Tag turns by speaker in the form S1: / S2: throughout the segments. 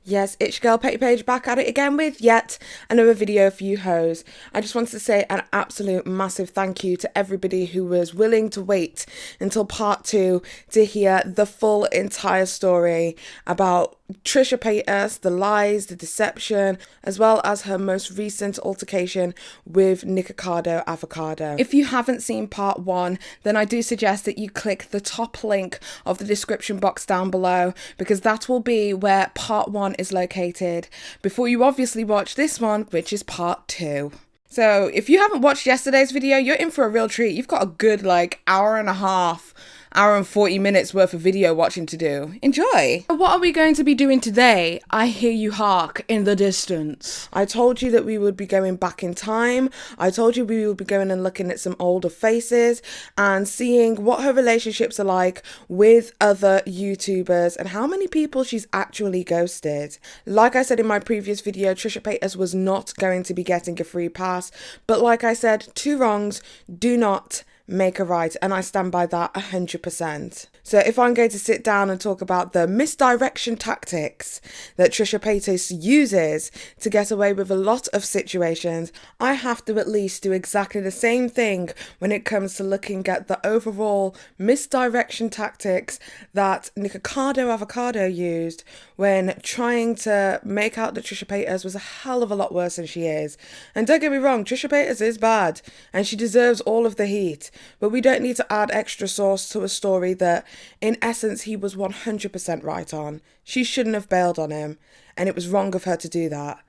S1: Yes, it's your girl Paige back at it again with yet another video for you hoes. I just wanted to say an absolute massive thank you to everybody who was willing to wait until part 2 to hear the full entire story about Trisha Paytas, the lies, the deception, as well as her most recent altercation with Nikocado Avocado. If you haven't seen part 1, then I do suggest that you click the top link of the description box down below, because that will be where part 1 is located, before you obviously watch this one, which is part 2. So if you haven't watched yesterday's video, you're in for a real treat. You've got a good hour and 40 minutes worth of video watching to do. Enjoy! What are we going to be doing today? I hear you hark in the distance. I told you that we would be going back in time. I told you we would be going and looking at some older faces and seeing what her relationships are like with other YouTubers and how many people she's actually ghosted. Like I said in my previous video, Trisha Paytas was not going to be getting a free pass, but like I said, 2 wrongs do not make a right, and I stand by that 100%. So if I'm going to sit down and talk about the misdirection tactics that Trisha Paytas uses to get away with a lot of situations, I have to at least do exactly the same thing when it comes to looking at the overall misdirection tactics that Nikocado Avocado used when trying to make out that Trisha Paytas was a hell of a lot worse than she is. And don't get me wrong, Trisha Paytas is bad and she deserves all of the heat, but we don't need to add extra sauce to a story that in essence he was 100% right on. She shouldn't have bailed on him, and it was wrong of her to do that.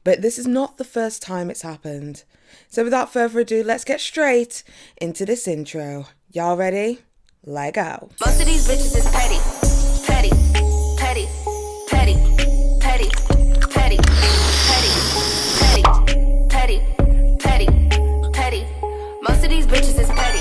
S1: But this is not the first time it's happened. So without further ado, let's get straight into this intro. Y'all ready? Let go.
S2: Most of these bitches is petty, petty, petty, petty, petty, petty, petty, petty, petty, petty, petty. Most of these bitches is petty.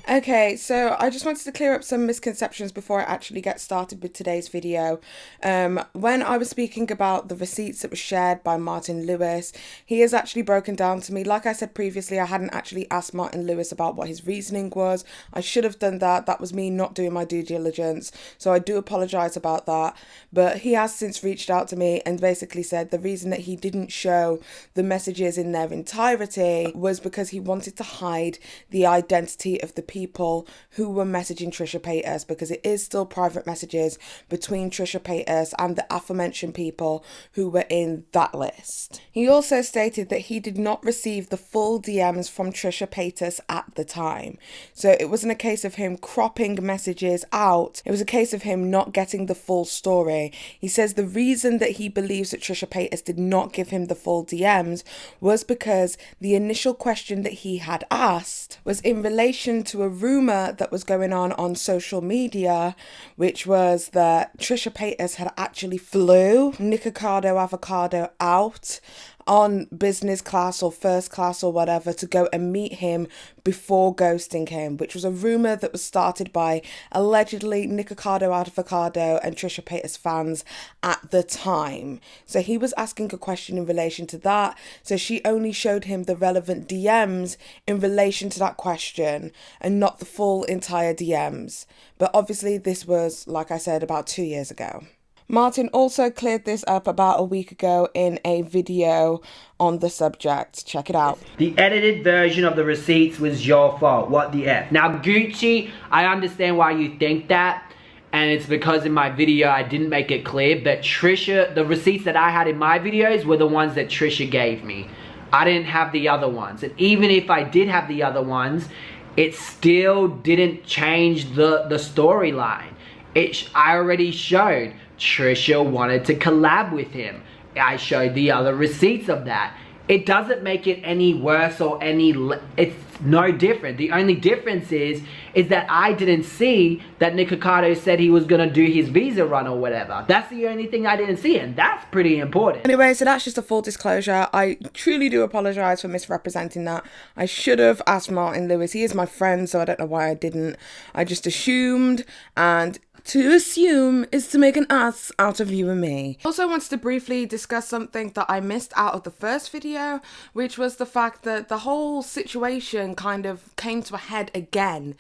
S1: Okay, so I just wanted to clear up some misconceptions before I actually get started with today's video. When I was speaking about the receipts that were shared by Martin Lewis, he has actually broken down to me. Like I said previously, I hadn't actually asked Martin Lewis about what his reasoning was. I should have done that. That was me not doing my due diligence. So I do apologise about that. But he has since reached out to me and basically said the reason that he didn't show the messages in their entirety was because he wanted to hide the identity of the people who were messaging Trisha Paytas, because it is still private messages between Trisha Paytas and the aforementioned people who were in that list. He also stated that he did not receive the full DMs from Trisha Paytas at the time. So it wasn't a case of him cropping messages out, it was a case of him not getting the full story. He says the reason that he believes that Trisha Paytas did not give him the full DMs was because the initial question that he had asked was in relation to a rumor that was going on social media, which was that Trisha Paytas had actually flew Nikocado Avocado out on business class or first class or whatever to go and meet him before ghosting him, which was a rumor that was started by allegedly Nikocado Avocado and Trisha Paytas fans at the time. So he was asking a question in relation to that, so she only showed him the relevant DMs in relation to that question and not the full entire DMs. But obviously this was, like I said, about 2 years ago. Martin also cleared this up about a week ago in a video on the subject. Check it out.
S3: The edited version of the receipts was your fault. What the F? Now, Gucci, I understand why you think that, and it's because in my video I didn't make it clear, but Trisha, the receipts that I had in my videos were the ones that Trisha gave me. I didn't have the other ones, and even if I did have the other ones, it still didn't change the storyline. I already showed Trisha wanted to collab with him. I showed the other receipts of that. It doesn't make it any worse or it's no different. The only difference is that I didn't see that Nikocado said he was gonna do his visa run or whatever. That's the only thing I didn't see, and that's pretty important.
S1: Anyway, so that's just a full disclosure. I truly do apologise for misrepresenting that. I should have asked Martin Lewis. He is my friend, so I don't know why I didn't. I just assumed, and to assume is to make an ass out of you and me. Also wanted to briefly discuss something that I missed out of the first video, which was the fact that the whole situation kind of came to a head again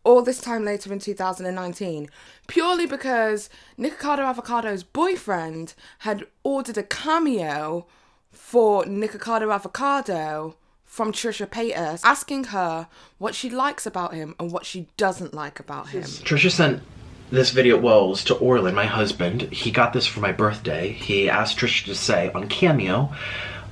S1: all this time later in 2019, purely because Nikocado Avocado's boyfriend had ordered a cameo for Nikocado Avocado from Trisha Paytas, asking her what she likes about him and what she doesn't like about him.
S4: Trisha sent this video, well, it was to Orlin, my husband. He got this for my birthday. He asked Trisha to say on Cameo,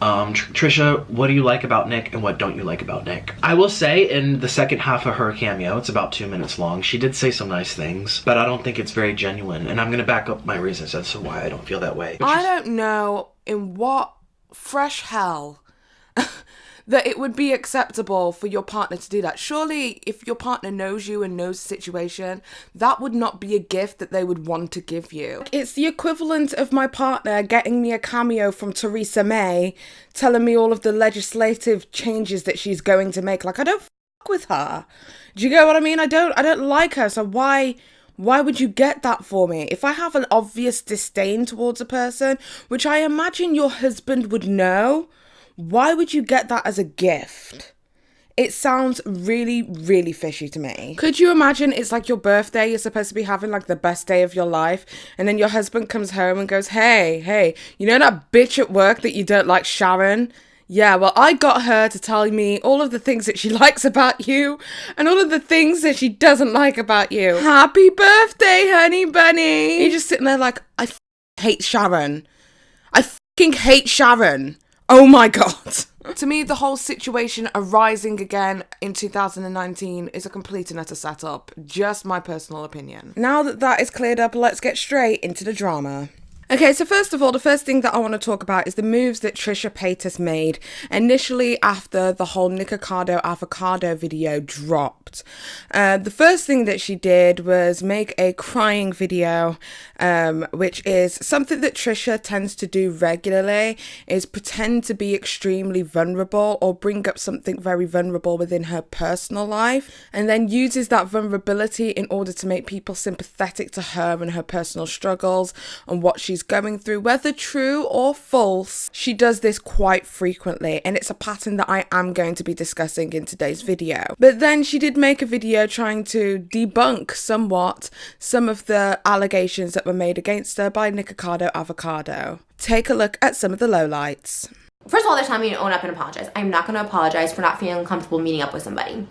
S4: Trisha, what do you like about Nick and what don't you like about Nick? I will say in the second half of her cameo, it's about 2 minutes long, she did say some nice things, but I don't think it's very genuine, and I'm going to back up my reasons as to why I don't feel that way.
S1: I don't know in what fresh hell that it would be acceptable for your partner to do that. Surely, if your partner knows you and knows the situation, that would not be a gift that they would want to give you. It's the equivalent of my partner getting me a cameo from Theresa May, telling me all of the legislative changes that she's going to make. Like, I don't fuck with her. Do you get what I mean? I don't like her, so why would you get that for me? If I have an obvious disdain towards a person, which I imagine your husband would know, why would you get that as a gift? It sounds really, really fishy to me. Could you imagine it's like your birthday, you're supposed to be having like the best day of your life, and then your husband comes home and goes, hey, you know that bitch at work that you don't like, Sharon? Yeah, well, I got her to tell me all of the things that she likes about you and all of the things that she doesn't like about you. Happy birthday, honey bunny. You're just sitting there like, I hate Sharon. I fucking hate Sharon. Oh my God. To me, the whole situation arising again in 2019 is a complete and utter setup. Just my personal opinion. Now that that is cleared up, let's get straight into the drama. Okay, so first of all, the first thing that I want to talk about is the moves that Trisha Paytas made initially after the whole Nikocado Avocado video dropped. The first thing that she did was make a crying video, which is something that Trisha tends to do regularly, is pretend to be extremely vulnerable or bring up something very vulnerable within her personal life, and then uses that vulnerability in order to make people sympathetic to her and her personal struggles and what she's going through, whether true or false. She does this quite frequently, and it's a pattern that I am going to be discussing in today's video. But then she did make a video trying to debunk somewhat some of the allegations that were made against her by Nikocado Avocado. Take a look at some of the lowlights.
S5: First of all, they're telling me to own up and apologize. I'm not going to apologize for not feeling comfortable meeting up with somebody.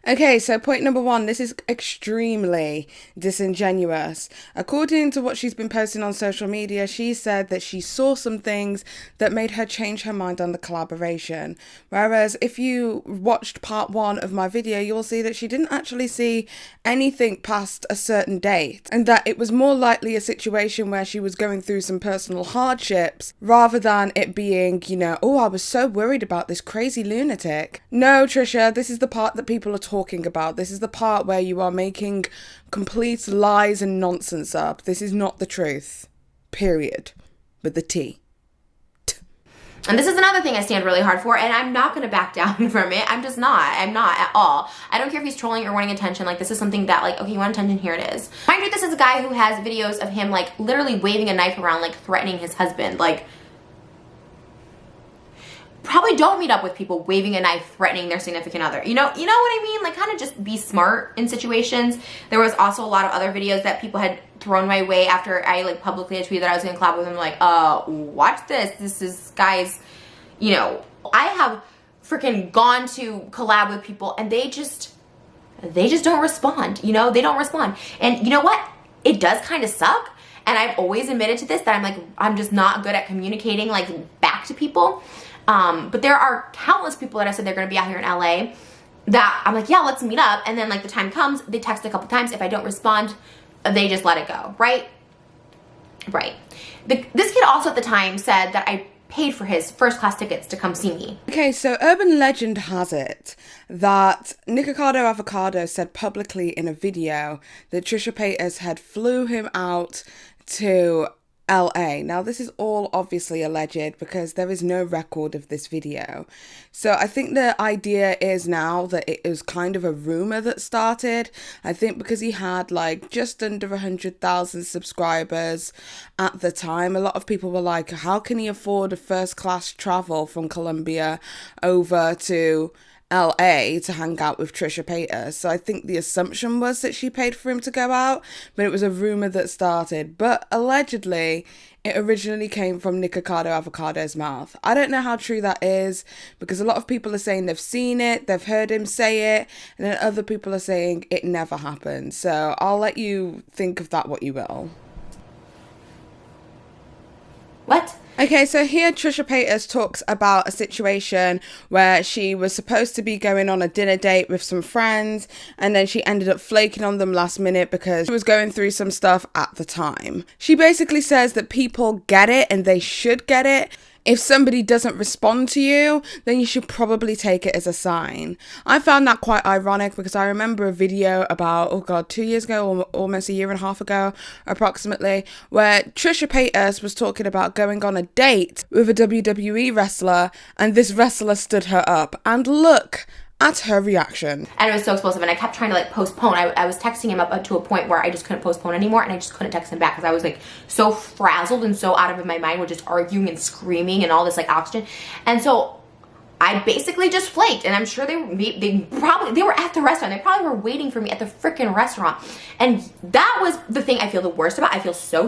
S1: Okay, so point number one, this is extremely disingenuous. According to what she's been posting on social media, she said that she saw some things that made her change her mind on the collaboration. Whereas if you watched part one of my video, you'll see that she didn't actually see anything past a certain date, and that it was more likely a situation where she was going through some personal hardships rather than it being, you know, oh, I was so worried about this crazy lunatic. No, Trisha, this is the part that people are talking about. This is the part where you are making complete lies and nonsense up. This is not the truth. Period. With the T.
S5: And this is another thing I stand really hard for, and I'm not going to back down from it. I'm not at all. I don't care if he's trolling or wanting attention. Like, this is something that, like, okay, you want attention, here it is. Mind you, this is a guy who has videos of him, like, literally waving a knife around, like, threatening his husband. Like, probably don't meet up with people waving a knife, threatening their significant other. You know what I mean? Like, kind of just be smart in situations. There was also a lot of other videos that people had thrown my way after I, like, publicly had tweeted that I was going to collab with him. Like, watch this. This is, guys, you know, I have freaking gone to collab with people and they just don't respond. You know, they don't respond. And you know what? It does kind of suck. And I've always admitted to this, that I'm just not good at communicating, like, back to people. But there are countless people that I said they're going to be out here in LA that I'm like, yeah, let's meet up. And then, like, the time comes, they text a couple times. If I don't respond, they just let it go, right? Right. This kid also at the time said that I paid for his first class tickets to come see me.
S1: Okay, so urban legend has it that Nikocado Avocado said publicly in a video that Trisha Paytas had flew him out to LA. Now, this is all obviously alleged because there is no record of this video. So I think the idea is now that it was kind of a rumor that started. I think because he had like just under 100,000 subscribers at the time, a lot of people were like, how can he afford a first class travel from Colombia over to LA to hang out with Trisha Paytas. So I think the assumption was that she paid for him to go out, but it was a rumor that started. But allegedly, it originally came from Nikocado Avocado's mouth. I don't know how true that is, because a lot of people are saying they've seen it, they've heard him say it, and then other people are saying it never happened. So I'll let you think of that what you will.
S5: What?
S1: Okay, so here Trisha Paytas talks about a situation where she was supposed to be going on a dinner date with some friends, and then she ended up flaking on them last minute because she was going through some stuff at the time. She basically says that people get it and they should get it. If somebody doesn't respond to you, then you should probably take it as a sign. I found that quite ironic because I remember a video about, 2 years ago, or almost a year and a half ago, approximately, where Trisha Paytas was talking about going on a date with a WWE wrestler, and this wrestler stood her up. And look at her reaction.
S5: And it was so explosive, and I kept trying to like postpone. I was texting him up to a point where I just couldn't postpone anymore, and I just couldn't text him back because I was like so frazzled and so out of my mind with just arguing and screaming and all this like oxygen. And so I basically just flaked, and I'm sure they were at the restaurant. They probably were waiting for me at the freaking restaurant. And that was the thing I feel the worst about. I still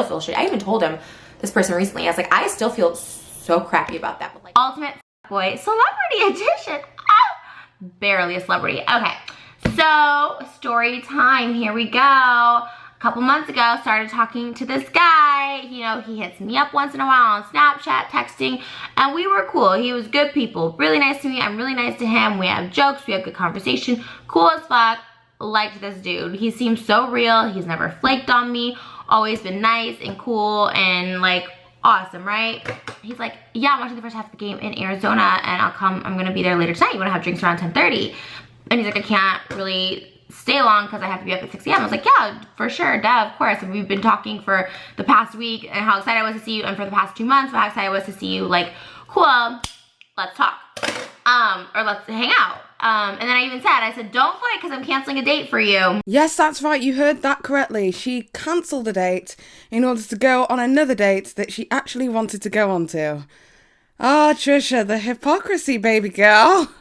S5: feel shit. I even told him, this person recently, I was like, I still feel so crappy about that. But like, ultimate boy celebrity edition. Barely a celebrity. Okay, so story time. Here we go. A couple months ago, started talking to this guy. You know, he hits me up once in a while on Snapchat, texting, and we were cool. He was good people. Really nice to me. I'm really nice to him. We have jokes. We have good conversation. Cool as fuck. Liked this dude. He seems so real. He's never flaked on me. Always been nice and cool and like awesome, right? He's like, yeah, I'm watching the first half of the game in Arizona, and I'm gonna be there later tonight. You wanna have drinks around 10:30? And he's like, I can't really stay long because I have to be up at 6 a.m. I was like, yeah, for sure, duh, of course. And we've been talking for the past week and how excited I was to see you, and for the past 2 months, how excited I was to see you. Like, cool, let's talk. Or let's hang out. And then I said, don't flake because I'm canceling a date for you.
S1: Yes, that's right. You heard that correctly. She cancelled a date in order to go on another date that she actually wanted to go on to. Oh, Trisha, the hypocrisy, baby girl.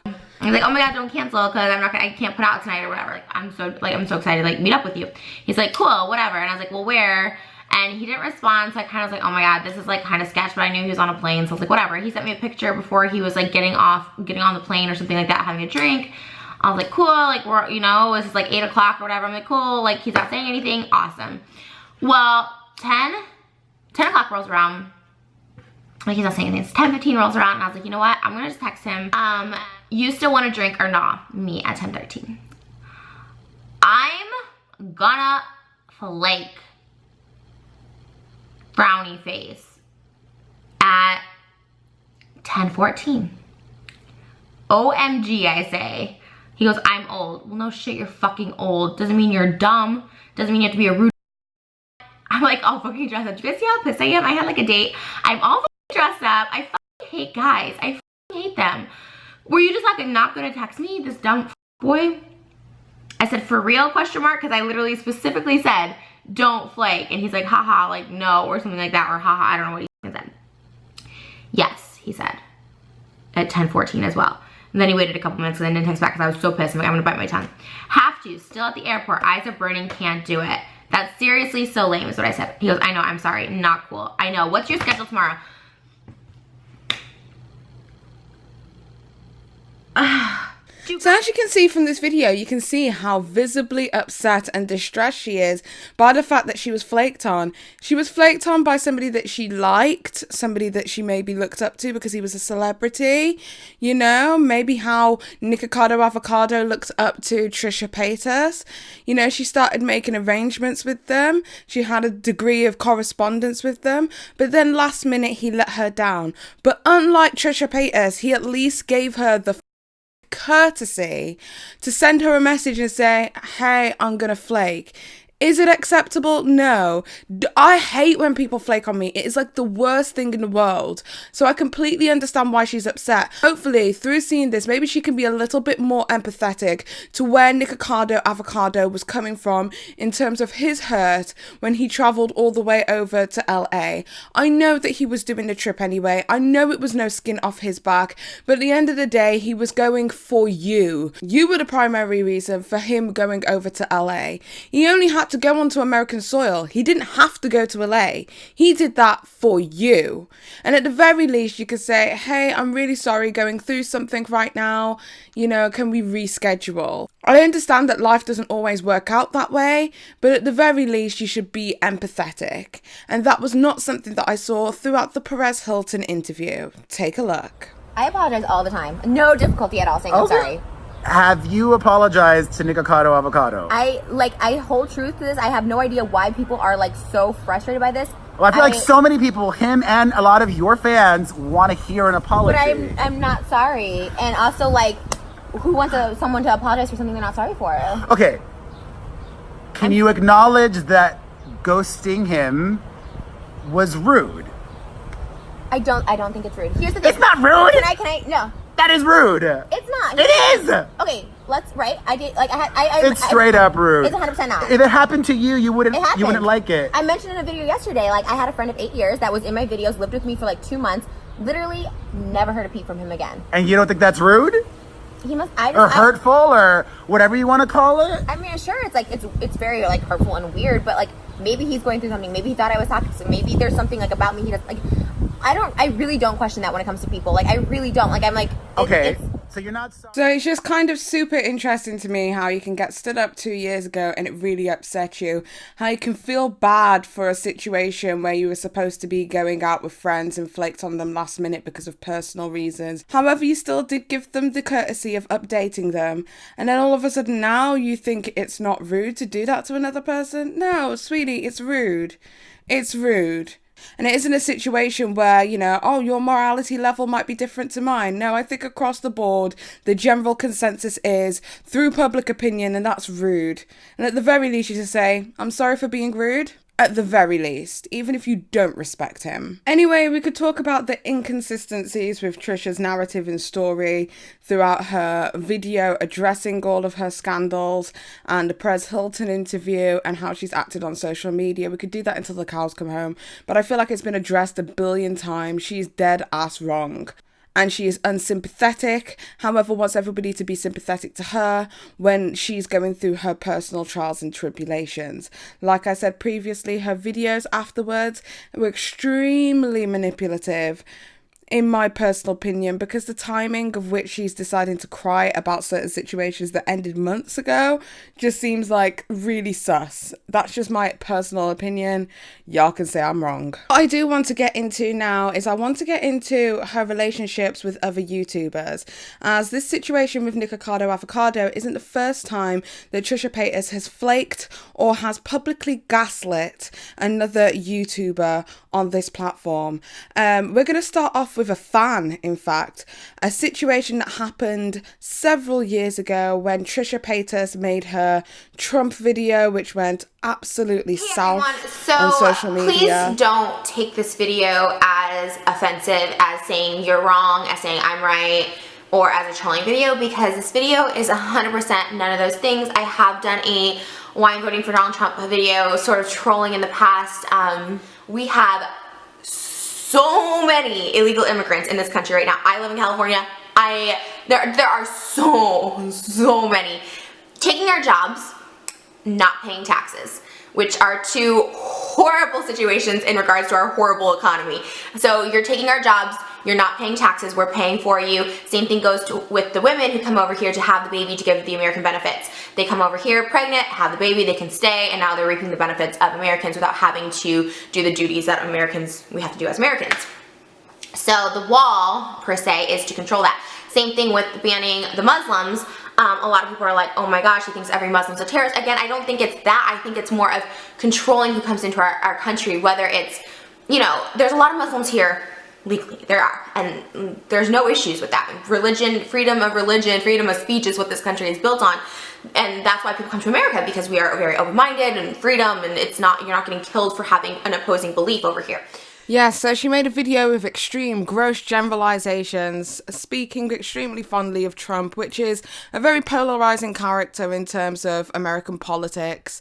S5: He's like, oh my God, don't cancel because I can't put out tonight or whatever. Like, I'm so excited to like meet up with you. He's like, cool, whatever. And I was like, well, where? And he didn't respond, so I kind of was like, oh my God, this is like kind of sketch, but I knew he was on a plane, so I was like, whatever. He sent me a picture before he was like getting on the plane or something like that, having a drink. I was like, cool, like we're, you know, this is like 8 o'clock or whatever. I'm like, cool, like he's not saying anything, awesome. Well, 10 o'clock rolls around, like he's not saying anything. It's 10:15 rolls around, and I was like, you know what, I'm gonna just text him, you still want to drink or not? Me at 10:13. I'm gonna flake. Frowny face at 10:14. OMG, I say. He goes, I'm old. Well, no shit, you're fucking old. Doesn't mean you're dumb. Doesn't mean you have to be a rude. I'm like all fucking dressed up. Do you guys see how pissed I am? I had like a date. I'm all fucking dressed up. I fucking hate guys. I fucking hate them. Were you just like not gonna text me, this dumb boy? I said, for real, question mark? Because I literally specifically said, don't flake. And he's like, haha, like no, or something like that, or haha, I don't know what he said. Yes, he said, at 10:14 as well. And then he waited a couple minutes and then didn't text back because I was so pissed. I'm like, I'm gonna bite my tongue. Have to, still at the airport, eyes are burning, can't do it. That's seriously so lame is what I said. He goes, I know, I'm sorry, not cool. I know, what's your schedule tomorrow?
S1: So as you can see from this video, you can see how visibly upset and distressed she is by the fact that she was flaked on. She was flaked on by somebody that she liked, somebody that she maybe looked up to because he was a celebrity. You know, maybe how Nikocado Avocado looked up to Trisha Paytas. You know, she started making arrangements with them. She had a degree of correspondence with them. But then last minute, he let her down. But unlike Trisha Paytas, he at least gave her the courtesy to send her a message and say, hey, I'm gonna flake. Is it acceptable? No. I hate when people flake on me. It is like the worst thing in the world. So I completely understand why she's upset. Hopefully, through seeing this, maybe she can be a little bit more empathetic to where Nikocado Avocado was coming from in terms of his hurt when he travelled all the way over to LA. I know that he was doing the trip anyway. I know it was no skin off his back. But at the end of the day, he was going for you. You were the primary reason for him going over to LA. He only had to go onto American soil. He didn't have to go to LA. He did that for you. And at the very least, you could say, hey, I'm really sorry, going through something right now. You know, can we reschedule? I understand that life doesn't always work out that way, but at the very least, you should be empathetic. And that was not something that I saw throughout the Perez Hilton interview. Take a look.
S5: I apologize all the time. No difficulty at all saying I'm sorry.
S6: Have you apologized to Nikocado Avocado?
S5: I hold truth to this. I have no idea why people are like so frustrated by this.
S6: Well, I feel like so many people, him and a lot of your fans, want to hear an apology.
S5: But I'm not sorry. And also, like, who wants someone to apologize for something they're not sorry for?
S6: Okay. Can you acknowledge that ghosting him was rude?
S5: I don't think it's rude. Here's the thing.
S6: It's not rude.
S5: Can I? No.
S6: That is rude.
S5: It's not.
S6: It is.
S5: Okay, I did, like,
S6: it's straight up rude.
S5: It's 100% not.
S6: If it happened to you, you wouldn't like it.
S5: I mentioned in a video yesterday, like, I had a friend of 8 years that was in my videos, lived with me for like 2 months, literally never heard a peep from him again.
S6: And you don't think that's rude?
S5: He must,
S6: or hurtful, or whatever you want to call it?
S5: I mean, sure, it's like, it's very, like, hurtful and weird, but, like, maybe he's going through something. Maybe he thought I was toxic. Maybe there's something, like, about me he doesn't, like, I really don't question that when it comes to people. Like, I really don't. Like, I'm like,
S6: okay. So you're not sorry.
S1: So it's just kind of super interesting to me how you can get stood up 2 years ago and it really upset you. How you can feel bad for a situation where you were supposed to be going out with friends and flaked on them last minute because of personal reasons. However, you still did give them the courtesy of updating them. And then all of a sudden now you think it's not rude to do that to another person? No, sweetie, it's rude. It's rude. And it isn't a situation where, you know, oh, your morality level might be different to mine. No, I think across the board, the general consensus is through public opinion, and that's rude. And at the very least, you should say, I'm sorry for being rude. At the very least, even if you don't respect him. Anyway, we could talk about the inconsistencies with Trisha's narrative and story throughout her video addressing all of her scandals and the Perez Hilton interview and how she's acted on social media. We could do that until the cows come home, but I feel like it's been addressed a billion times. She's dead ass wrong. And she is unsympathetic, however, wants everybody to be sympathetic to her when she's going through her personal trials and tribulations. Like I said previously, her videos afterwards were extremely manipulative, in my personal opinion, because the timing of which she's deciding to cry about certain situations that ended months ago just seems like really sus. That's just my personal opinion. Y'all can say I'm wrong. What I do want to get into now is I want to get into her relationships with other YouTubers, as this situation with Nikocado Avocado isn't the first time that Trisha Paytas has flaked or has publicly gaslit another YouTuber on this platform. We're going to start off with a fan, in fact, a situation that happened several years ago when Trisha Paytas made her Trump video, which went absolutely south on social media.
S5: Please don't take this video as offensive, as saying you're wrong, as saying I'm right, or as a trolling video, because this video is 100% none of those things. I have done a why I'm voting for Donald Trump video, sort of trolling in the past. We have so many illegal immigrants in this country right now. I live in California. There are so many taking our jobs, not paying taxes, which are two horrible situations in regards to our horrible economy. So you're taking our jobs, you're not paying taxes, we're paying for you. Same thing goes with the women who come over here to have the baby to give the American benefits. They come over here pregnant, have the baby, they can stay, and now they're reaping the benefits of Americans without having to do the duties that we have to do as Americans. So the wall, per se, is to control that. Same thing with banning the Muslims. A lot of people are like, oh my gosh, he thinks every Muslim's a terrorist. Again, I don't think it's that. I think it's more of controlling who comes into our country, whether it's, you know, there's a lot of Muslims here legally, there are, and there's no issues with that. Freedom of speech is what this country is built on. And that's why people come to America, because we are very open-minded and freedom, and you're not getting killed for having an opposing belief over here.
S1: Yeah, so she made a video with extreme, gross generalizations, speaking extremely fondly of Trump, which is a very polarizing character in terms of American politics,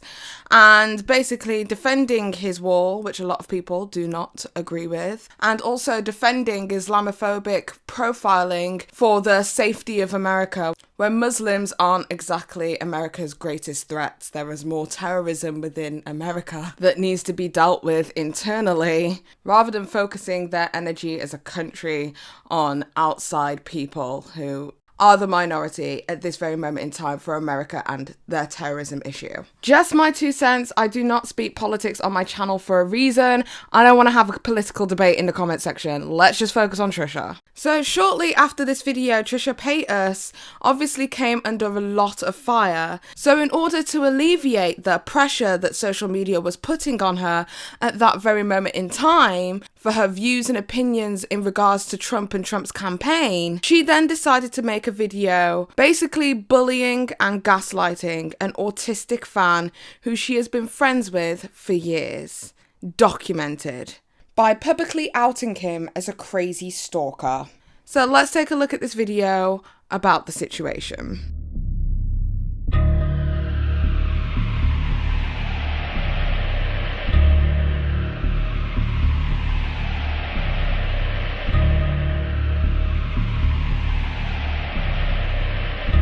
S1: and basically defending his wall, which a lot of people do not agree with, and also defending Islamophobic profiling for the safety of America, where Muslims aren't exactly America's greatest threats. There is more terrorism within America that needs to be dealt with internally, rather than focusing their energy as a country on outside people who are the minority at this very moment in time for America and their terrorism issue. Just my 2 cents. I do not speak politics on my channel for a reason. I don't want to have a political debate in the comment section. Let's just focus on Trisha. So shortly after this video, Trisha Paytas obviously came under a lot of fire. So in order to alleviate the pressure that social media was putting on her at that very moment in time for her views and opinions in regards to Trump and Trump's campaign, she then decided to make a video basically bullying and gaslighting an autistic fan who she has been friends with for years, documented, by publicly outing him as a crazy stalker. So let's take a look at this video about the situation.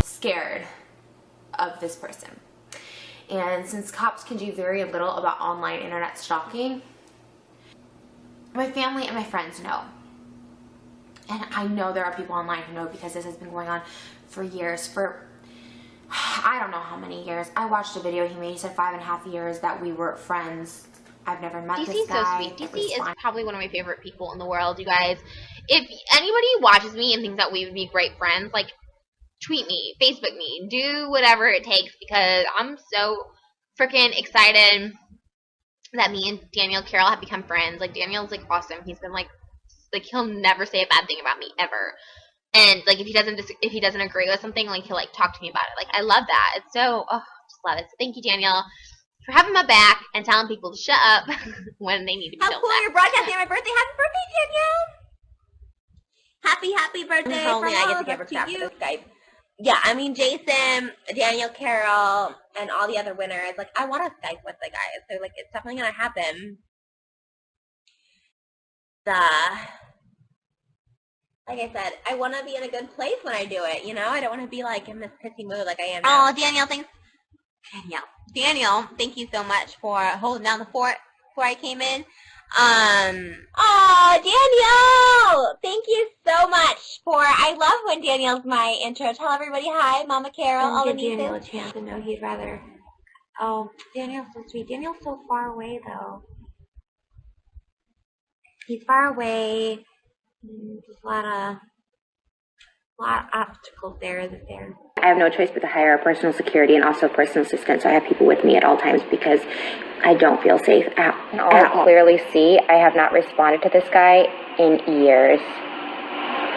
S5: Scared of this person. And since cops can do very little about online internet stalking, my family and my friends know. And I know there are people online who know, because this has been going on for years, for I don't know how many years. I watched a video he made. He said 5.5 years that we were friends. I've never met this guy.
S7: DC's so sweet. DC is probably one of my favorite people in the world, you guys. If anybody watches me and thinks that we would be great friends, like, tweet me, Facebook me, do whatever it takes, because I'm so freaking excited that me and Daniel Carroll have become friends. Like, Daniel's like awesome. He's been like he'll never say a bad thing about me ever. And like if he doesn't agree with something, like he'll like talk to me about it. Like, I love that. It's so just love it. So thank you, Daniel, for having my back and telling people to shut up when they need to be told.
S8: How cool, you're broadcasting on my birthday. Happy birthday, Danielle. Happy birthday from
S5: I get to give her
S8: to
S5: crap
S8: you.
S5: for this Skype.
S8: Yeah, I mean, Jason, Daniel Carroll, and all the other winners, like, I want to Skype with the guys, so, like, it's definitely going to happen. Like I said, I want to be in a good place when I do it, you know? I don't want to be, like, in this pissy mood like I am now.
S7: Oh, Danielle, thanks. Daniel, thank you so much for holding down the fort before I came in.
S8: Oh, Danielle! Thank you so much for, I love when Danielle's my intro. Tell everybody hi, Mama Carol, all the nieces.
S5: Daniel a chance to know he'd rather. Oh, Daniel's so sweet. Daniel's so far away, though. He's far away. There's a lot of obstacles there, isn't there?
S9: I have no choice but to hire a personal security and also a personal assistant, so I have people with me at all times because I don't feel safe at all. I clearly see I have not responded to this guy in years.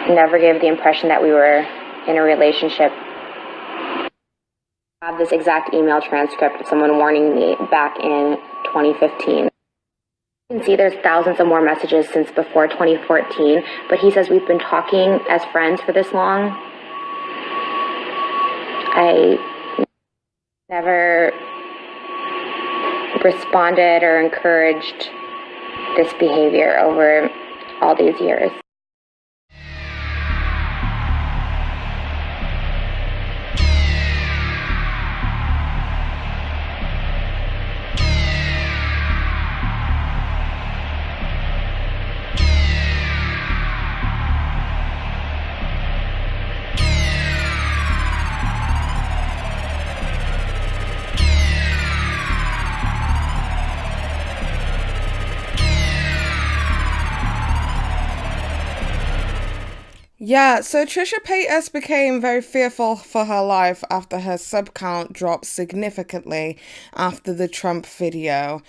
S9: Never gave the impression that we were in a relationship. I have this exact email transcript of someone warning me back in 2015. You can see there's thousands of more messages since before 2014, but he says we've been talking as friends for this long. I never responded or encouraged this behavior over all these years.
S1: Yeah, so Trisha Paytas became very fearful for her life after her sub count dropped significantly after the Trump video.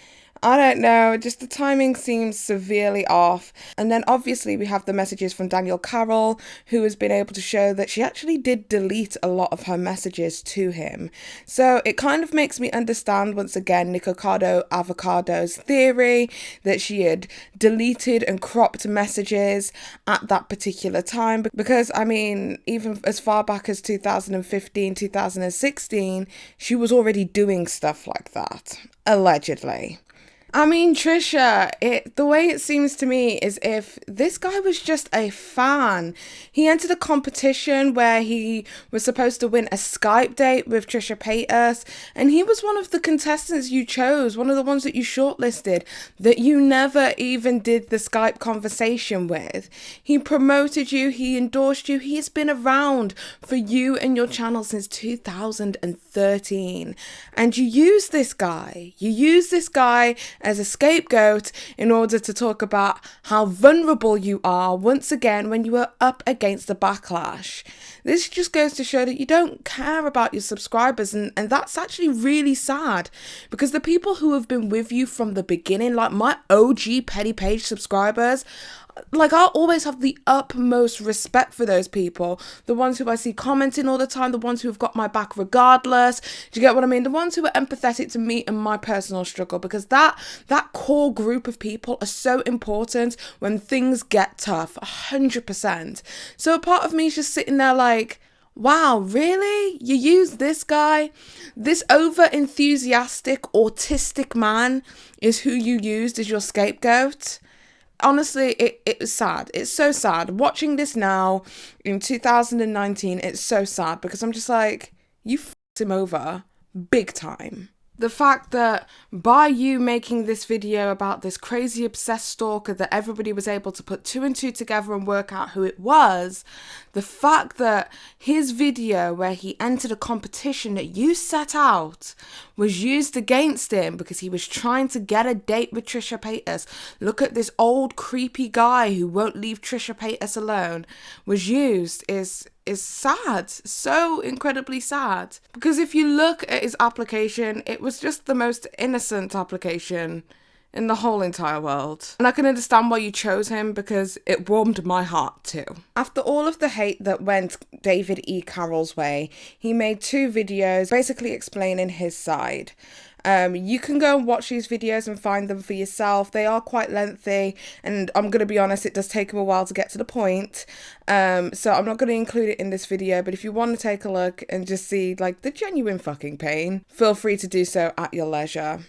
S1: I don't know, just the timing seems severely off. And then obviously we have the messages from Danielle Carroll, who has been able to show that she actually did delete a lot of her messages to him. So it kind of makes me understand once again Nikocado Avocado's theory that she had deleted and cropped messages at that particular time, because I mean, even as far back as 2015, 2016, she was already doing stuff like that, allegedly. I mean, Trisha, the way it seems to me is if this guy was just a fan. He entered a competition where he was supposed to win a Skype date with Trisha Paytas, and he was one of the contestants you chose, one of the ones that you shortlisted, that you never even did the Skype conversation with. He promoted you, he endorsed you, he has been around for you and your channel since 2013. And you use this guy. You use this guy as a scapegoat in order to talk about how vulnerable you are once again when you are up against the backlash. This just goes to show that you don't care about your subscribers, and that's actually really sad, because the people who have been with you from the beginning, like my OG Petty Paige subscribers, like I always have the utmost respect for those people. The ones who I see commenting all the time, the ones who have got my back regardless. Do you get what I mean? The ones who are empathetic to me and my personal struggle, because that core group of people are so important when things get tough, 100%. So a part of me is just sitting there like, wow, really? You use this guy? This over-enthusiastic, autistic man is who you used as your scapegoat? Honestly, it was sad. It's so sad. Watching this now in 2019, it's so sad, because I'm just like, you f***ed him over big time. The fact that by you making this video about this crazy obsessed stalker that everybody was able to put two and two together and work out who it was, the fact that his video where he entered a competition that you set out was used against him because he was trying to get a date with Trisha Paytas. Look at this old creepy guy who won't leave Trisha Paytas alone, was used is sad, so incredibly sad. Because if you look at his application, it was just the most innocent application in the whole entire world. And I can understand why you chose him, because it warmed my heart too. After all of the hate that went David E. Carroll's way, he made 2 videos basically explaining his side. You can go and watch these videos and find them for yourself. They are quite lengthy, and I'm going to be honest, it does take him a while to get to the point. So I'm not going to include it in this video, but if you want to take a look and just see like the genuine fucking pain, feel free to do so at your leisure.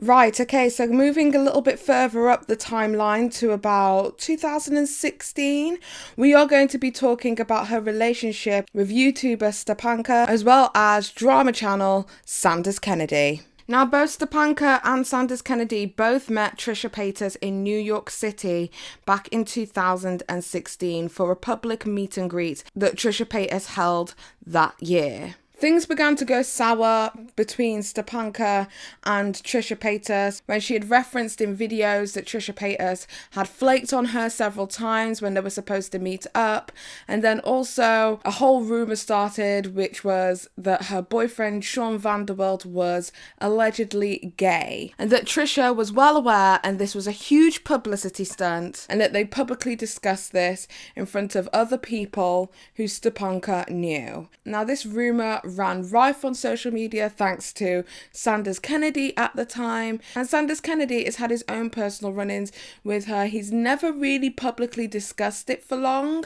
S1: Right, okay, so moving a little bit further up the timeline to about 2016, we are going to be talking about her relationship with YouTuber Stepanka, as well as drama channel Sanders Kennedy. Now, both Stepanka and Sanders Kennedy both met Trisha Paytas in New York City back in 2016 for a public meet and greet that Trisha Paytas held that year. Things began to go sour between Stepanka and Trisha Paytas when she had referenced in videos that Trisha Paytas had flaked on her several times when they were supposed to meet up. And then also a whole rumor started, which was that her boyfriend Sean Vanderbilt was allegedly gay, and that Trisha was well aware, and this was a huge publicity stunt, and that they publicly discussed this in front of other people who Stepanka knew. Now, this rumor ran rife on social media thanks to Sanders Kennedy at the time, and Sanders Kennedy has had his own personal run-ins with her. He's never really publicly discussed it for long,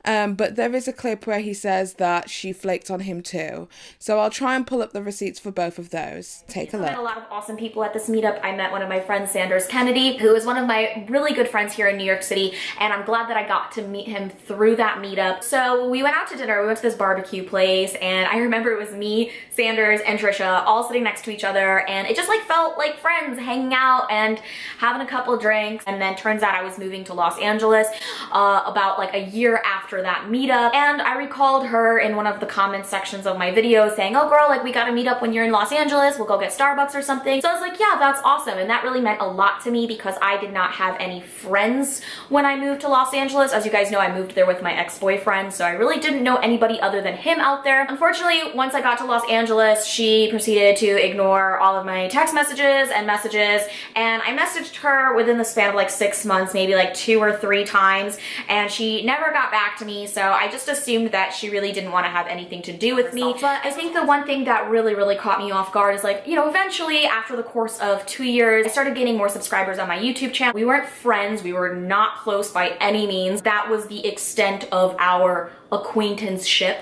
S1: but there is a clip where he says that she flaked on him too. So I'll try and pull up the receipts for both of those. Take a look.
S10: I met a lot of awesome people at this meetup. I met one of my friends, Sanders Kennedy, who is one of my really good friends here in New York City, and I'm glad that I got to meet him through that meetup. So we went out to dinner. We went to this barbecue place, and I remember it was me, Sanders, and Trisha all sitting next to each other, and it just like felt like friends hanging out and having a couple drinks. And then turns out I was moving to Los Angeles about like a year after that meetup, and I recalled her in one of the comment sections of my video saying, oh girl, like we gotta meet up when you're in Los Angeles, we'll go get Starbucks or something. So I was like, yeah, that's awesome. And that really meant a lot to me because I did not have any friends when I moved to Los Angeles. As you guys know, I moved there with my ex-boyfriend, so I really didn't know anybody other than him out there. Unfortunately, once I got to Los Angeles, she proceeded to ignore all of my text messages and I messaged her within the span of like 6 months, maybe like 2 or 3 times, and she never got back to me, so I just assumed that she really didn't want to have anything to do with me. But I think the one thing that really caught me off guard is, like, you know, eventually after the course of 2 years, I started getting more subscribers on my YouTube channel. We weren't friends, we were not close by any means. That was the extent of our acquaintanceship.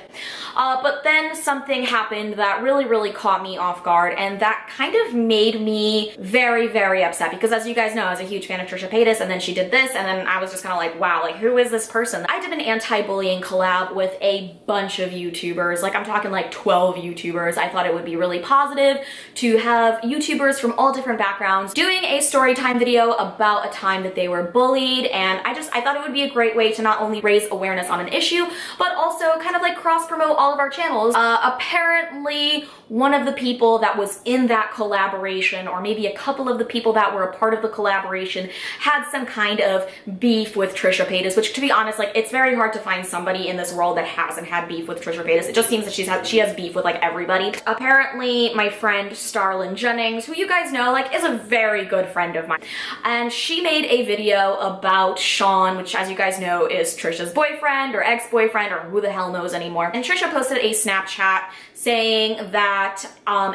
S10: But then something happened that really caught me off guard, and that kind of made me very upset, because as you guys know, I was a huge fan of Trisha Paytas, and then she did this, and then I was just kind of like, wow, like, who is this person? I did an anti-bullying collab with a bunch of YouTubers, like I'm talking like 12 YouTubers. I thought it would be really positive to have YouTubers from all different backgrounds doing a story time video about a time that they were bullied, and I thought it would be a great way to not only raise awareness on an issue, but also kind of like cross-promote all of our channels. Apparently, one of the people that was in that collaboration, or maybe a couple of the people that were a part of the collaboration, had some kind of beef with Trisha Paytas, which, to be honest, like, it's very hard to find somebody in this world that hasn't had beef with Trisha Paytas. It just seems that she has beef with like everybody. Apparently, my friend Starlyn Jennings, who you guys know, like, is a very good friend of mine, and she made a video about Sean, which, as you guys know, is Trisha's boyfriend or ex-boyfriend or who the hell knows anymore. And Trisha posted a Snapchat saying that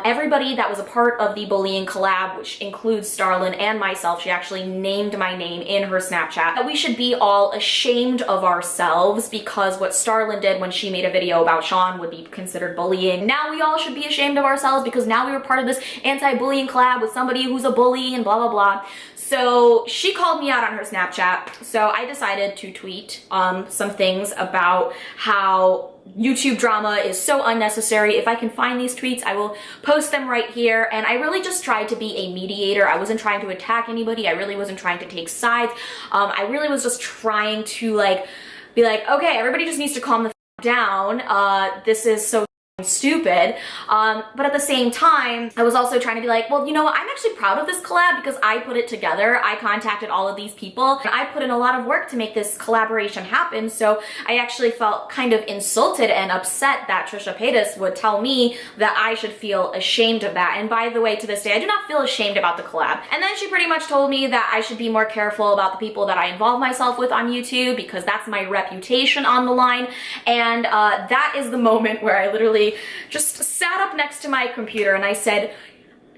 S10: everybody that was a part of the bullying collab, which includes Starlyn and myself, she actually named my name in her Snapchat, that we should be all ashamed of ourselves because what Starlyn did when she made a video about Sean would be considered bullying. Now we all should be ashamed of ourselves because now we were part of this anti-bullying collab with somebody who's a bully and blah blah blah. So she called me out on her Snapchat, so I decided to tweet some things about how YouTube drama is so unnecessary. If I can find these tweets, I will post them right here. And I really just tried to be a mediator. I wasn't trying to attack anybody. I really wasn't trying to take sides. I really was just trying to like be like, okay, everybody just needs to calm the f down. This is so stupid. But at the same time, I was also trying to be like, well, you know what? I'm actually proud of this collab because I put it together. I contacted all of these people and I put in a lot of work to make this collaboration happen. So I actually felt kind of insulted and upset that Trisha Paytas would tell me that I should feel ashamed of that. And by the way, to this day, I do not feel ashamed about the collab. And then she pretty much told me that I should be more careful about the people that I involve myself with on YouTube because that's my reputation on the line. And that is the moment where I literally just sat up next to my computer and I said,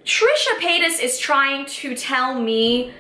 S10: Trisha Paytas is trying to tell me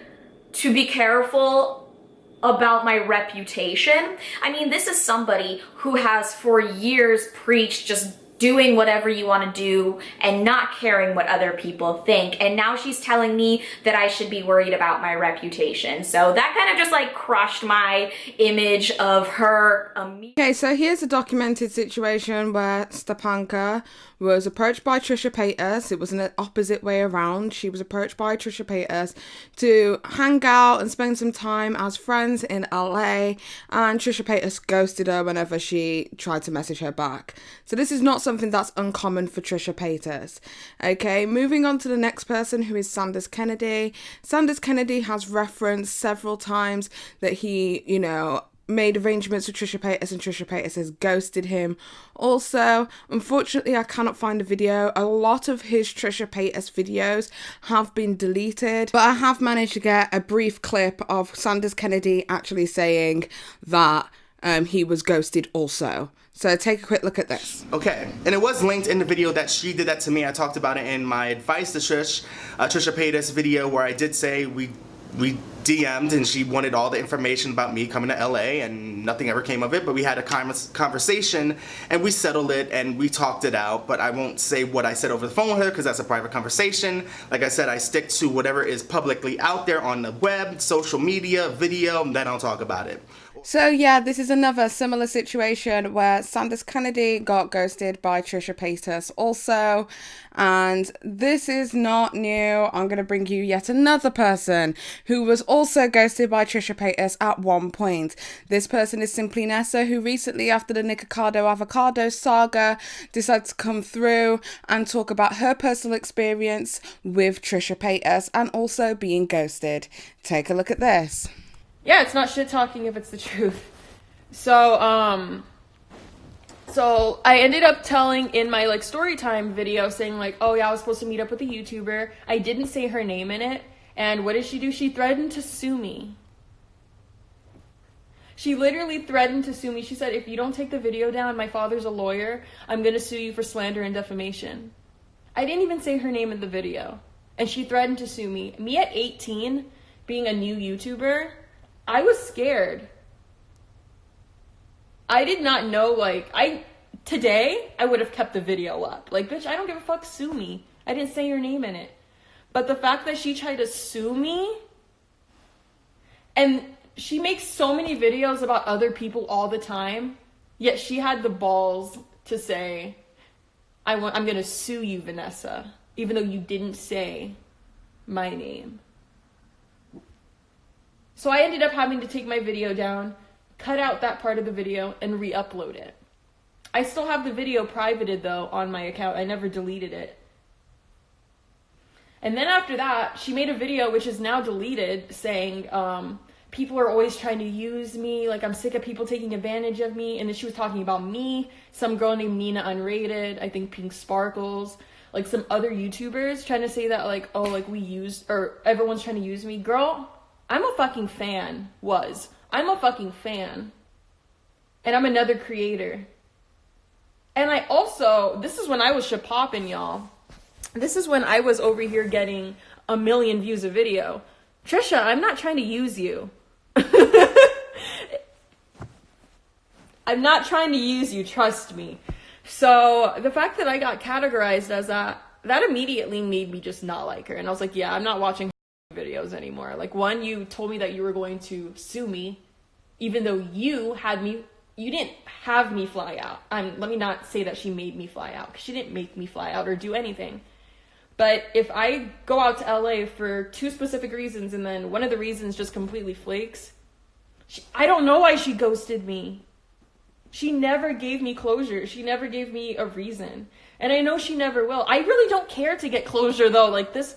S10: to be careful about my reputation. I mean, this is somebody who has for years preached just doing whatever you want to do and not caring what other people think, and now she's telling me that I should be worried about my reputation. So that kind of just like crushed my image of her.
S1: Okay, so here's a documented situation where Stepanka was approached by Trisha Paytas. It was an opposite way around. She was approached by Trisha Paytas to hang out and spend some time as friends in LA, and Trisha Paytas ghosted her whenever she tried to message her back. So this is not something that's uncommon for Trisha Paytas. Okay, moving on to the next person, who is Sanders Kennedy. Sanders Kennedy has referenced several times that he, you know, made arrangements with Trisha Paytas and Trisha Paytas has ghosted him. Also, unfortunately, I cannot find a video. A lot of his Trisha Paytas videos have been deleted, but I have managed to get a brief clip of Sanders Kennedy actually saying that he was ghosted also. So take a quick look at this.
S6: Okay, and it was linked in the video that she did that to me. I talked about it in my advice to Trisha Paytas video, where I did say we DM'd and she wanted all the information about me coming to LA, and nothing ever came of it, but we had a conversation and we settled it and we talked it out. But I won't say what I said over the phone with her because that's a private conversation. Like I said, I stick to whatever is publicly out there on the web, social media, video, and then I'll talk about it.
S1: So yeah, this is another similar situation where Sanders Kennedy got ghosted by Trisha Paytas also, and this is not new. I'm going to bring you yet another person who was also ghosted by Trisha Paytas at one point. This person is Simply Nessa, who recently, after the Nikocado Avocado saga, decided to come through and talk about her personal experience with Trisha Paytas and also being ghosted. Take a look at this.
S11: Yeah, it's not shit talking if it's the truth. So So I ended up telling in my like story time video saying like, oh yeah, I was supposed to meet up with a YouTuber. I didn't say her name in it. And what did she do? She threatened to sue me. She literally threatened to sue me. She said, if you don't take the video down, my father's a lawyer. I'm going to sue you for slander and defamation. I didn't even say her name in the video. And she threatened to sue me. Me at 18, being a new YouTuber, I was scared. I did not know, like, today, I would have kept the video up. Like, bitch, I don't give a fuck, sue me. I didn't say your name in it. But the fact that she tried to sue me, and she makes so many videos about other people all the time, yet she had the balls to say, I'm going to sue you, Vanessa, even though you didn't say my name. So I ended up having to take my video down, cut out that part of the video, and re-upload it. I still have the video privated, though, on my account. I never deleted it. And then after that, she made a video, which is now deleted, saying, people are always trying to use me, like I'm sick of people taking advantage of me. And then she was talking about me, some girl named Nina Unrated, I think Pink Sparkles, like some other YouTubers trying to say that like, oh, like or everyone's trying to use me. Girl, I'm a fucking fan, I'm a fucking fan. And I'm another creator. And I also, this is when I was shapopping, y'all. This is when I was over here getting 1 million views a video. Trisha, I'm not trying to use you. I'm not trying to use you, trust me. So the fact that I got categorized as that immediately made me just not like her. And I was like, yeah, I'm not watching her videos anymore. Like, one, you told me that you were going to sue me, even though you didn't have me fly out. Let me not say that she made me fly out, because she didn't make me fly out or do anything. But if I go out to LA for 2 specific reasons and then one of the reasons just completely flakes, I don't know why she ghosted me. She never gave me closure. She never gave me a reason. And I know she never will. I really don't care to get closure, though. Like this,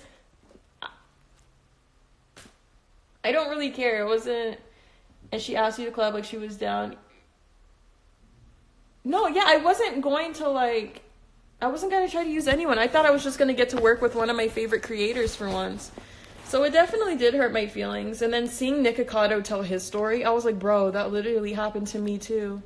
S11: I don't really care. It wasn't, and she asked you to collab, like she was down. No, yeah, I wasn't going to try to use anyone. I thought I was just going to get to work with one of my favorite creators for once. So it definitely did hurt my feelings. And then seeing Nikocado tell his story, I was like, bro, that literally happened to me too.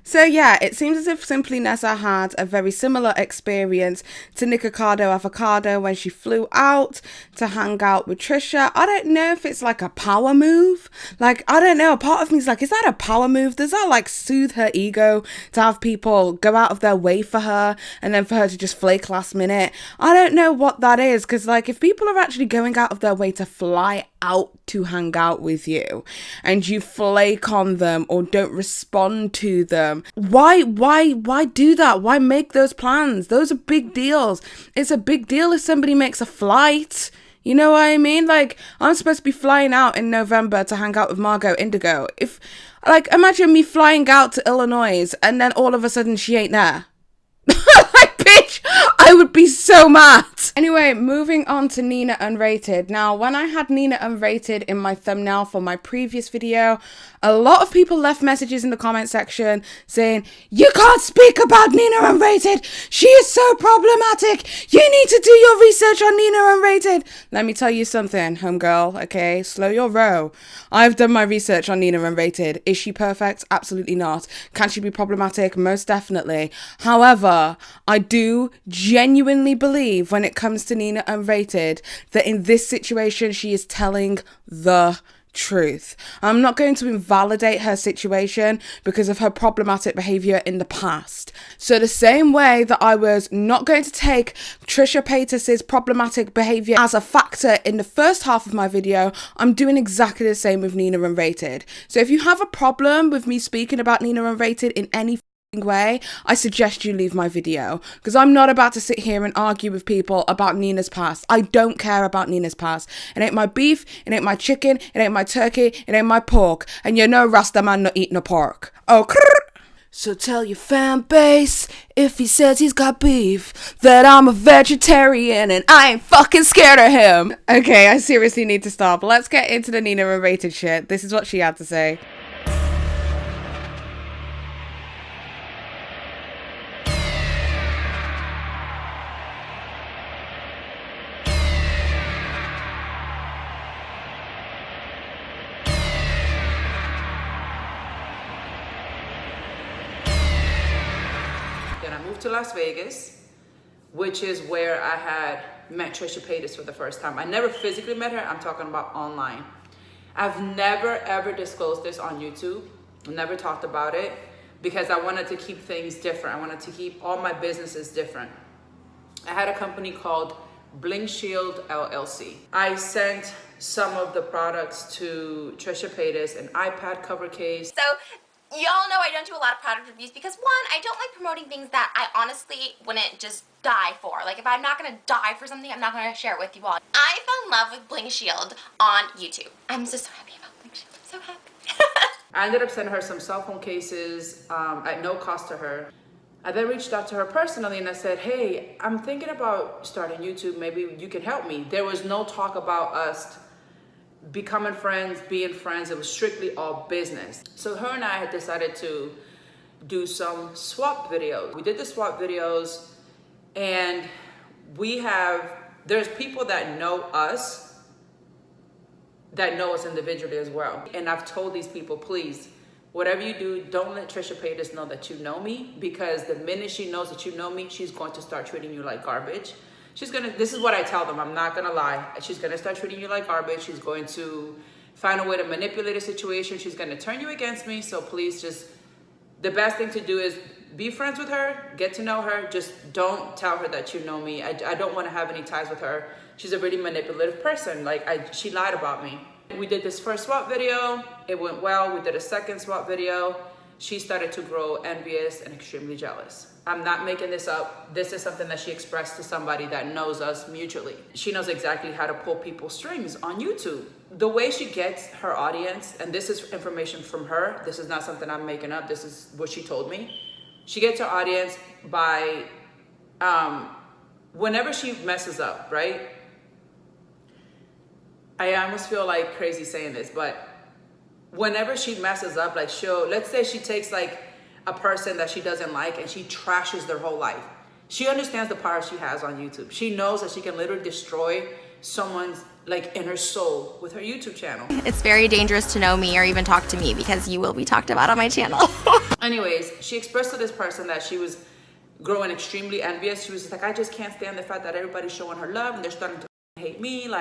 S1: So yeah, it seems as if Simply Nessa had a very similar experience to Nikocado Avocado when she flew out to hang out with Trisha. I don't know if it's like a power move. Like, I don't know. Part of me is like, is that a power move? Does that like soothe her ego to have people go out of their way for her and then for her to just flake last minute? I don't know what that is, because like if people are actually going out of their way to fly out to hang out with you and you flake on them or don't respond to them, why do that? Why make those plans? Those are big deals. It's a big deal if somebody makes a flight. You know what I mean? Like, I'm supposed to be flying out in November to hang out with Margot Indigo. If, like, imagine me flying out to Illinois and then all of a sudden she ain't there. Like, bitch, I would be so mad. Anyway, moving on to Nina Unrated. Now, when I had Nina Unrated in my thumbnail for my previous video, a lot of people left messages in the comment section saying, you can't speak about Nina Unrated. She is so problematic. You need to do your research on Nina Unrated. Let me tell you something, homegirl, okay? Slow your roll. I've done my research on Nina Unrated. Is she perfect? Absolutely not. Can she be problematic? Most definitely. However, I do genuinely believe when it comes to Nina Unrated that in this situation she is telling the truth. I'm not going to invalidate her situation because of her problematic behavior in the past. So the same way that I was not going to take Trisha Paytas' problematic behavior as a factor in the first half of my video, I'm doing exactly the same with Nina Unrated. So if you have a problem with me speaking about Nina Unrated in any way, I suggest you leave my video, because I'm not about to sit here and argue with people about Nina's past. I don't care about Nina's past. It ain't my beef, it ain't my chicken, it ain't my turkey, it ain't my pork, and you know Rasta man not eating no pork. Oh, so tell your fan base, if he says he's got beef, that I'm a vegetarian and I ain't fucking scared of him. Okay, I seriously need to stop. Let's get into the Nina Unrated shit. This is what she had to say.
S12: moved to Las Vegas, which is where I had met Trisha Paytas for the first time. I never physically met her, I'm talking about online. I've never ever disclosed this on YouTube, never talked about it, because I wanted to keep things different. I wanted to keep all my businesses different. I had a company called Bling Shield LLC. I sent some of the products to Trisha Paytas, an iPad cover case.
S5: So, y'all know I don't do a lot of product reviews because one, I don't like promoting things that I honestly wouldn't just die for. Like if I'm not gonna die for something, I'm not gonna share it with you all. I fell in love with Bling Shield on YouTube. I'm just so happy about Bling Shield. I'm so happy.
S12: I ended up sending her some cell phone cases at no cost to her. I then reached out to her personally and I said, hey, I'm thinking about starting YouTube. Maybe you can help me. There was no talk about us becoming friends, being friends. It was strictly all business. So her and I had decided to do some swap videos. We did the swap videos, and there's people that know us individually as well. And I've told these people, please, whatever you do, don't let Trisha Paytas know that you know me, because the minute she knows that you know me, she's going to start treating you like garbage. This is what I tell them, I'm not gonna lie. She's gonna start treating you like garbage. She's going to find a way to manipulate a situation. She's gonna turn you against me. So please the best thing to do is be friends with her, get to know her. Just don't tell her that you know me. I don't wanna have any ties with her. She's a really manipulative person. She lied about me. We did this first swap video, it went well. We did a second swap video. She started to grow envious and extremely jealous. I'm not making this up. This is something that she expressed to somebody that knows us mutually. She knows exactly how to pull people's strings on YouTube. The way she gets her audience, and this is information from her, this is not something I'm making up, this is what she told me. She gets her audience by, whenever she messes up, right? I almost feel like crazy saying this, but whenever she messes up, let's say she takes a person that she doesn't like and she trashes their whole life. She understands the power she has on YouTube. She knows that she can literally destroy someone's inner soul with her YouTube channel.
S5: It's very dangerous to know me or even talk to me because you will be talked about on my channel.
S12: Anyways, she expressed to this person that she was growing extremely envious. She was just like, I just can't stand the fact that everybody's showing her love and they're starting to hate me.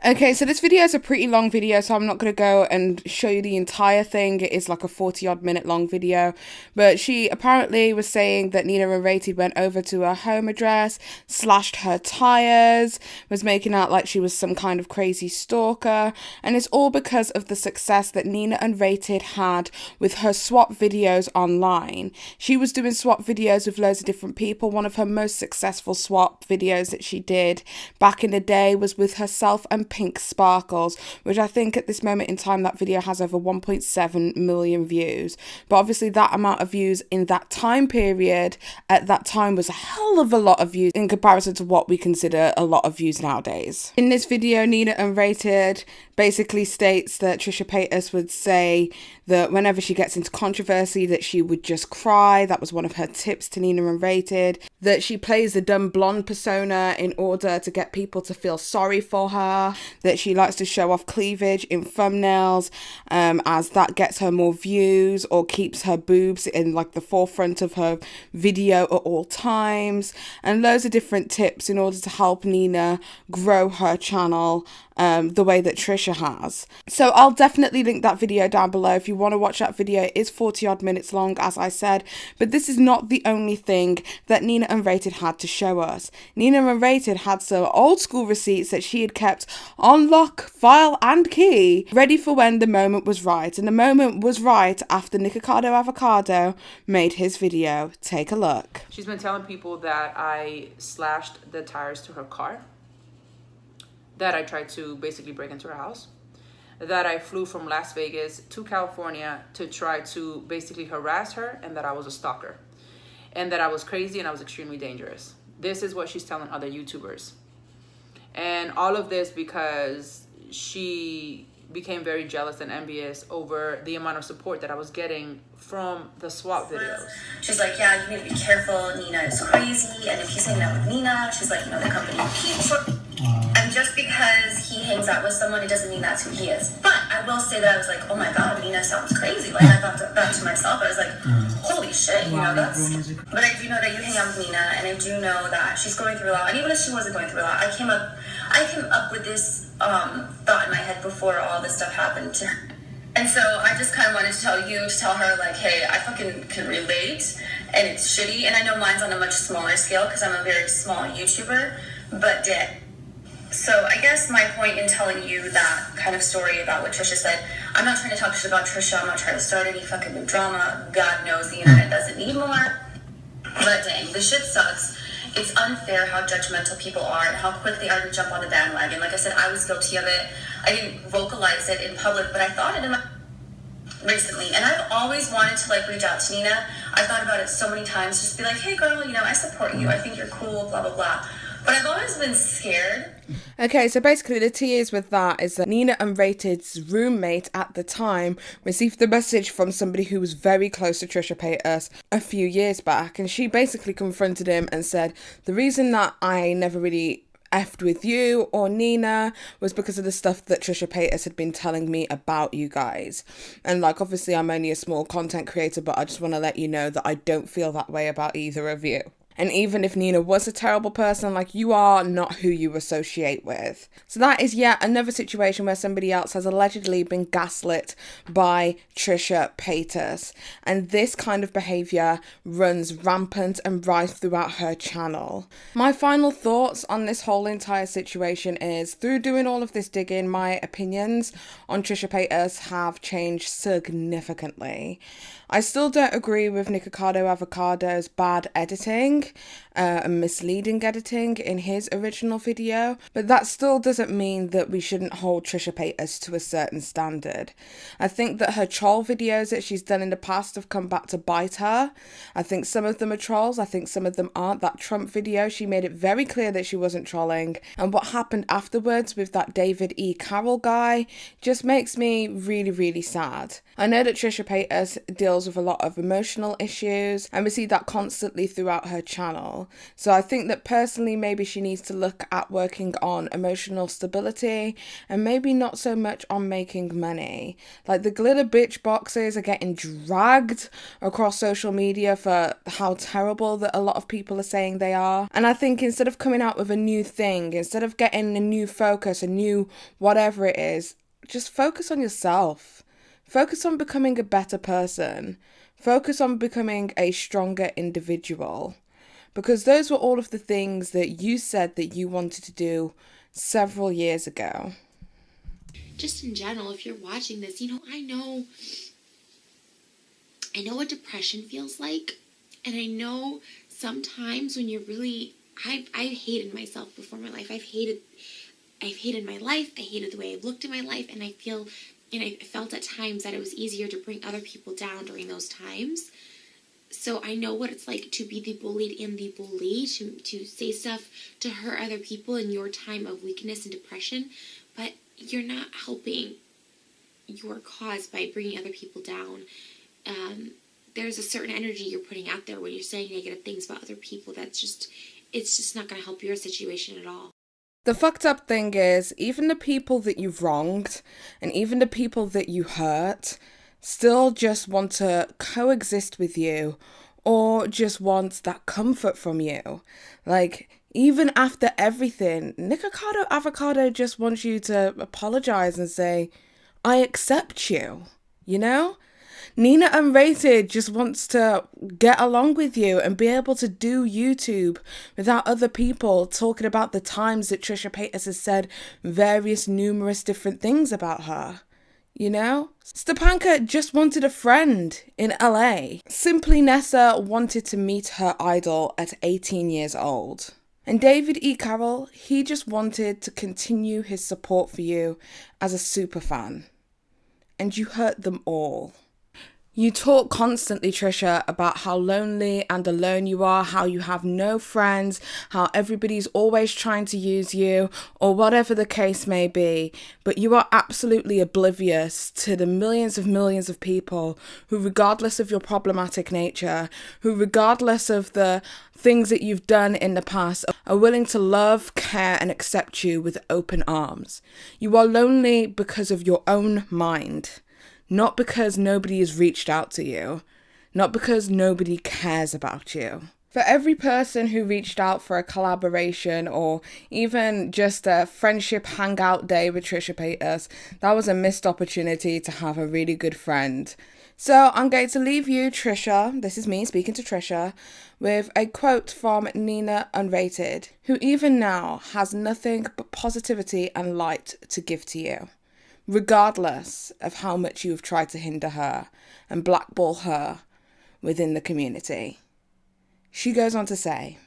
S1: Okay, so this video is a pretty long video, so I'm not going to go and show you the entire thing. It is like a 40-odd minute long video. But she apparently was saying that Nina and Rated went over to her home address, slashed her tires, was making out like she was some kind of crazy stalker. And it's all because of the success that Nina and Rated had with her swap videos online. She was doing swap videos with loads of different people. One of her most successful swap videos that she did back in the day was with herself and Pink Sparkles, which I think at this moment in time that video has over 1.7 million views. But obviously that amount of views in that time period at that time was a hell of a lot of views in comparison to what we consider a lot of views nowadays. In this video, Nina and Rated basically states that Trisha Paytas would say that whenever she gets into controversy that she would just cry. That was one of her tips to Nina and Rated. That she plays the dumb blonde persona in order to get people to feel sorry for her. That she likes to show off cleavage in thumbnails as that gets her more views or keeps her boobs in the forefront of her video at all times. And loads of different tips in order to help Nina grow her channel the way that Trisha has. So I'll definitely link that video down below if you want to watch that video. It is 40-odd minutes long, as I said, but this is not the only thing that Nina and Rated had to show us. Nina and Rated had some old school receipts that she had kept on lock, file and key, ready for when the moment was right. And the moment was right after Nikocado Avocado made his video. Take a look.
S12: She's been telling people that I slashed the tires to her car, that I tried to basically break into her house, that I flew from Las Vegas to California to try to basically harass her, and that I was a stalker, and that I was crazy and I was extremely dangerous. This is what she's telling other YouTubers. And all of this because she became very jealous and envious over the amount of support that I was getting from the swap videos.
S13: She's like, yeah, you need to be careful, Nina is crazy, and if he's hanging out with Nina, she's like, the company keeps. And just because he hangs out with someone, it doesn't mean that's who he is. But I will say that I was like, oh my god, Nina sounds crazy. I thought that to myself. I was like, holy holy shit, you know, that's... But I do know that you hang out with Nina, and I do know that she's going through a lot. And even if she wasn't going through a lot, I came up with this thought in my head before all this stuff happened to her. And so I just kind of wanted to tell her, like, hey, I fucking can relate, and it's shitty. And I know mine's on a much smaller scale because I'm a very small YouTuber, but so I guess my point in telling you that kind of story about what Trisha said, I'm not trying to talk shit about Trisha. I'm not trying to start any fucking new drama. God knows the internet doesn't need more. But dang, the shit sucks. It's unfair how judgmental people are and how quick they are to jump on the bandwagon. Like I said, I was guilty of it. I didn't vocalize it in public, but I thought it in my recently. And I've always wanted to like reach out to Nina. I've thought about it so many times, just be like, hey girl, you know, I support you. I think you're cool, blah, blah, blah. But I've always been scared.
S1: Okay, so basically the tea is with that is that Nina Unrated's roommate at the time received the message from somebody who was very close to Trisha Paytas a few years back, and she basically confronted him and said, the reason that I never really effed with you or Nina was because of the stuff that Trisha Paytas had been telling me about you guys. And like, obviously I'm only a small content creator, but I just want to let you know that I don't feel that way about either of you. And even if Nina was a terrible person, like, you are not who you associate with. So that is yet another situation where somebody else has allegedly been gaslit by Trisha Paytas. And this kind of behaviour runs rampant and rife throughout her channel. My final thoughts on this whole entire situation is, through doing all of this digging, my opinions on Trisha Paytas have changed significantly. I still don't agree with Nikocado Avocado's bad editing and misleading editing in his original video, but that still doesn't mean that we shouldn't hold Trisha Paytas to a certain standard. I think that her troll videos that she's done in the past have come back to bite her. I think some of them are trolls, I think some of them aren't. That Trump video, she made it very clear that she wasn't trolling, and what happened afterwards with that David E. Carroll guy just makes me really, really sad. I know that Trisha Paytas deals with a lot of emotional issues, and we see that constantly throughout her channel. So I think that personally maybe she needs to look at working on emotional stability and maybe not so much on making money. Like, the glitter bitch boxes are getting dragged across social media for how terrible that a lot of people are saying they are. And I think instead of coming out with a new thing, instead of getting a new focus, a new whatever it is, just focus on yourself. Focus on becoming a better person. Focus on becoming a stronger individual. Because those were all of the things that you said that you wanted to do several years ago.
S14: Just in general, if you're watching this, you know, I know what depression feels like. And I know sometimes when you're really, I hated myself before my life. I've hated my life. I hated the way I looked at my life. And I felt at times that it was easier to bring other people down during those times. So I know what it's like to be the bullied and the bully, to say stuff to hurt other people in your time of weakness and depression, but you're not helping your cause by bringing other people down. There's a certain energy you're putting out there when you're saying negative things about other people it's just not going to help your situation at all.
S1: The fucked up thing is, even the people that you've wronged and even the people that you hurt still just want to coexist with you or just want that comfort from you. Like, even after everything, Nikocado Avocado just wants you to apologize and say, I accept you, you know? Nina Unrated just wants to get along with you and be able to do YouTube without other people talking about the times that Trisha Paytas has said numerous different things about her. You know? Stepanka just wanted a friend in LA. Simply Nessa wanted to meet her idol at 18 years old. And David E. Carroll, he just wanted to continue his support for you as a superfan. And you hurt them all. You talk constantly, Trisha, about how lonely and alone you are, how you have no friends, how everybody's always trying to use you, or whatever the case may be. But you are absolutely oblivious to the millions of people who, regardless of your problematic nature, who, regardless of the things that you've done in the past, are willing to love, care, and accept you with open arms. You are lonely because of your own mind. Not because nobody has reached out to you. not because nobody cares about you. For every person who reached out for a collaboration or even just a friendship hangout day with Trisha Paytas, that was a missed opportunity to have a really good friend. So I'm going to leave you, Trisha, this is me speaking to Trisha, with a quote from Nina Unrated, who even now has nothing but positivity and light to give to you, regardless of how much you've tried to hinder her and blackball her within the community. She goes on to say,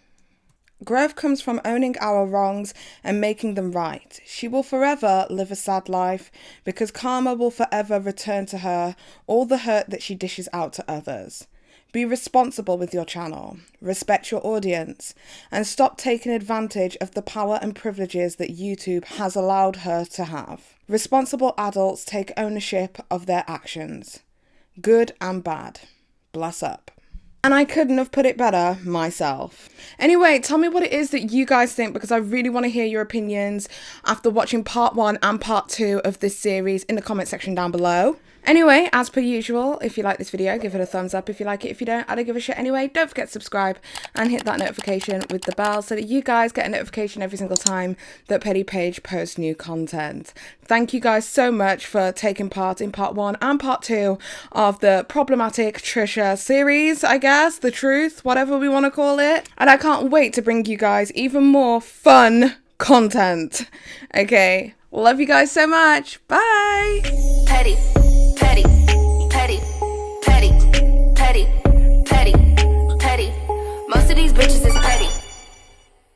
S1: growth comes from owning our wrongs and making them right. She will forever live a sad life because karma will forever return to her all the hurt that she dishes out to others. Be responsible with your channel, respect your audience, and stop taking advantage of the power and privileges that YouTube has allowed her to have. Responsible adults take ownership of their actions, good and bad. Bless up. And I couldn't have put it better myself. Anyway, tell me what it is that you guys think, because I really want to hear your opinions after watching part 1 and part 2 of this series in the comment section down below. Anyway, as per usual, if you like this video, give it a thumbs up. If you like it, if you don't, I don't give a shit anyway. Don't forget to subscribe and hit that notification with the bell so that you guys get a notification every single time that Petty Paige posts new content. Thank you guys so much for taking part in part 1 and part 2 of the problematic Trisha series, I guess, the truth, whatever we want to call it. And I can't wait to bring you guys even more fun content. Okay, love you guys so much. Bye.
S2: Petty, petty, petty, petty, petty, petty, petty. Most of these bitches is